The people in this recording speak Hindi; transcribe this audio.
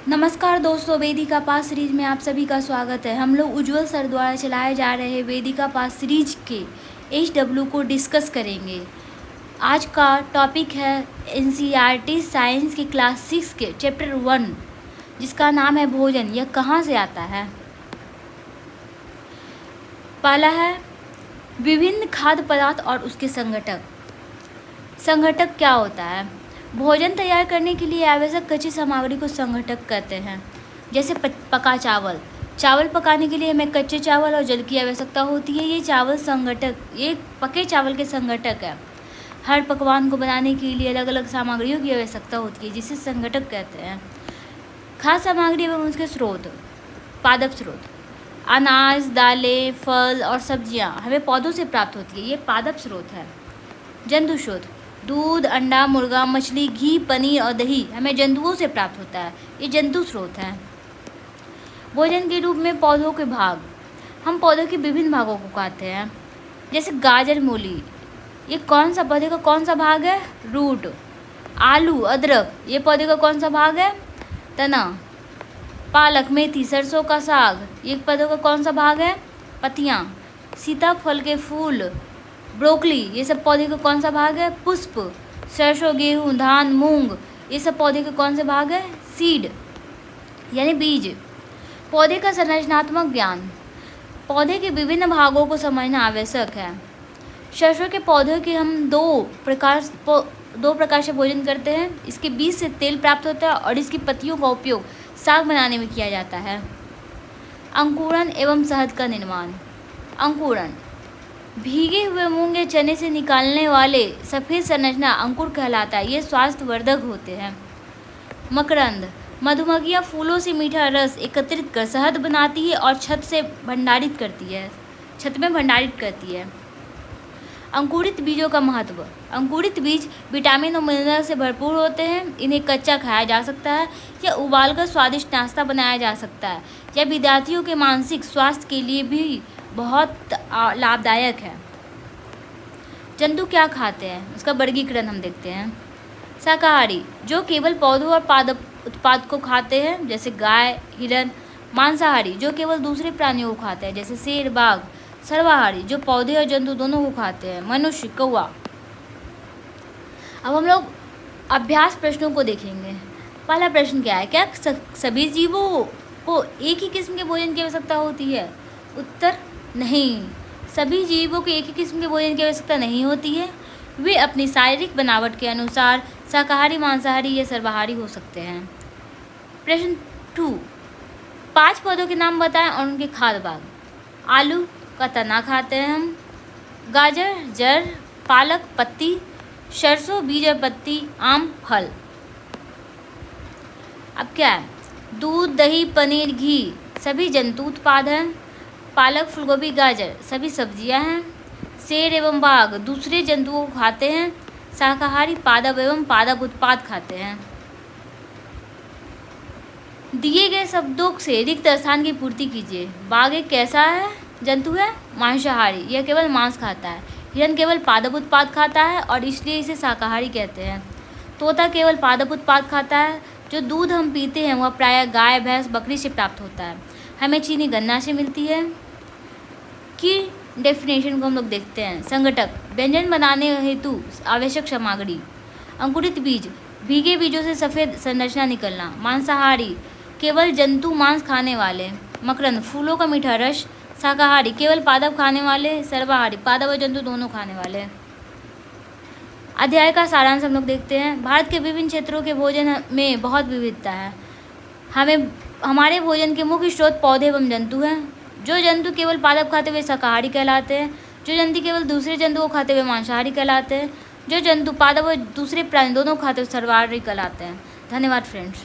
नमस्कार दोस्तों, वेदिका पास सीरीज में आप सभी का स्वागत है। हम लोग उज्ज्वल सर द्वारा चलाए जा रहे वेदिका पास सीरीज के HW को डिस्कस करेंगे। आज का टॉपिक है NCERT साइंस की क्लास 6 के चैप्टर 1, जिसका नाम है भोजन। यह कहाँ से आता है? पहला है विभिन्न खाद्य पदार्थ और उसके संघटक। संघटक क्या होता है? भोजन तैयार करने के लिए आवश्यक कच्ची सामग्री को संघटक कहते हैं। जैसे पका चावल। चावल पकाने के लिए हमें कच्चे चावल और जल की आवश्यकता होती है। ये पके चावल के संघटक है। हर पकवान को बनाने के लिए अलग अलग सामग्रियों की आवश्यकता होती है, जिसे संघटक कहते हैं। खाद्य सामग्री एवं उसके स्रोत। पादप स्रोत। अनाज, दालें, फल और सब्जियां हमें पौधों से प्राप्त होती है। ये पादप स्रोत है। जंतु स्रोत। दूध, अंडा, मुर्गा, मछली, घी, पनीर और दही हमें जंतुओं से प्राप्त होता है। ये जंतु स्रोत हैं। भोजन के रूप में पौधों के भाग। हम पौधों के विभिन्न भागों को खाते हैं। जैसे गाजर, मूली। ये पौधे का कौन सा भाग है? रूट। आलू, अदरक, ये पौधे का कौन सा भाग है? तना। पालक, मेथी, सरसों का साग, ये पौधों का कौन सा भाग है? पत्तियाँ। सीताफल के फूल, ब्रोकली, ये सब पौधे का कौन सा भाग है? पुष्प। सरसों, गेहूँ, धान, मूंग, ये सब पौधे के कौन सा भाग है? सीड यानी बीज। पौधे का संरचनात्मक ज्ञान। पौधे के विभिन्न भागों को समझना आवश्यक है। सरसों के पौधे के हम दो प्रकार से भोजन करते हैं। इसके बीज से तेल प्राप्त होता है और इसकी पत्तियों का उपयोग साग बनाने में किया जाता है। अंकुरण एवं शहद का निर्माण। अंकुरण। भीगे हुए मूंग या चने से निकालने वाले सफ़ेद संरचना अंकुर कहलाता है। ये स्वास्थ्यवर्धक होते हैं। मकरंद। मधुमक्खियाँ फूलों से मीठा रस एकत्रित कर शहद बनाती है और छत में भंडारित करती है। अंकुरित बीजों का महत्व। अंकुरित बीज विटामिन और मिनरल से भरपूर होते हैं। इन्हें कच्चा खाया जा सकता है या उबालकर स्वादिष्ट नाश्ता बनाया जा सकता है। यह विद्यार्थियों के मानसिक स्वास्थ्य के लिए भी बहुत लाभदायक है। जंतु क्या खाते हैं, उसका वर्गीकरण हम देखते हैं। शाकाहारी, जो केवल पौधों और पादप उत्पाद को खाते हैं, जैसे गाय, हिरण। मांसाहारी, जो केवल दूसरे प्राणियों को खाते हैं, जैसे शेर, बाघ। सर्वाहारी, जो पौधे और जंतु दोनों को खाते हैं, मनुष्य, कौवा। अब हम लोग अभ्यास प्रश्नों को देखेंगे। पहला प्रश्न क्या है? क्या सभी जीवों को एक ही किस्म के भोजन की आवश्यकता होती है? उत्तर नहीं। सभी जीवों को एक ही किस्म के भोजन की आवश्यकता नहीं होती है। वे अपनी शारीरिक बनावट के अनुसार शाकाहारी, मांसाहारी या सर्वाहारी हो सकते हैं। प्रश्न 2, 5 पौधों के नाम बताएं और उनके खाद्य भाग। आलू का तना खाते हैं हम। गाजर, जड़। पालक, पत्ती। सरसों, बीज और पत्ती। आम, फल। अब क्या है? दूध, दही, पनीर, घी सभी जंतु उत्पाद हैं। पालक, फूलगोभी, गाजर सभी सब्जियां हैं। शेर एवं बाघ दूसरे जंतुओं को खाते हैं। शाकाहारी पादप एवं पादप उत्पाद खाते हैं। दिए गए शब्दों से रिक्त स्थान की पूर्ति कीजिए। बाघ एक कैसा है जंतु है? मांसाहारी, यह केवल मांस खाता है। हिरण केवल पादप उत्पाद खाता है और इसलिए इसे शाकाहारी कहते हैं। तोता केवल पादप उत्पाद खाता है। जो दूध हम पीते हैं वह प्रायः गाय, भैंस, बकरी से प्राप्त होता है। हमें चीनी गन्ना से मिलती है। की डेफिनेशन को हम लोग देखते हैं। संघटक, व्यंजन बनाने हेतु आवश्यक सामग्री। अंकुरित बीज, भीगे बीजों से सफ़ेद संरचना निकलना। मांसाहारी, केवल जंतु मांस खाने वाले। मकरंद, फूलों का मीठा रस। शाकाहारी, केवल पादप खाने वाले। सर्वाहारी, पादप और जंतु दोनों खाने वाले। अध्याय का सारांश हम लोग देखते हैं। भारत के विभिन्न क्षेत्रों के भोजन में बहुत विविधता है। हमारे भोजन के मुख्य स्रोत पौधे एवं जंतु हैं। जो जंतु केवल पादप खाते हुए शाकाहारी कहलाते हैं। जो जंतु केवल दूसरे जंतुओं को खाते हुए मांसाहारी कहलाते हैं। जो जंतु पादप और दूसरे प्राणी दोनों खाते हुए सर्वाहारी कहलाते हैं। धन्यवाद फ्रेंड्स।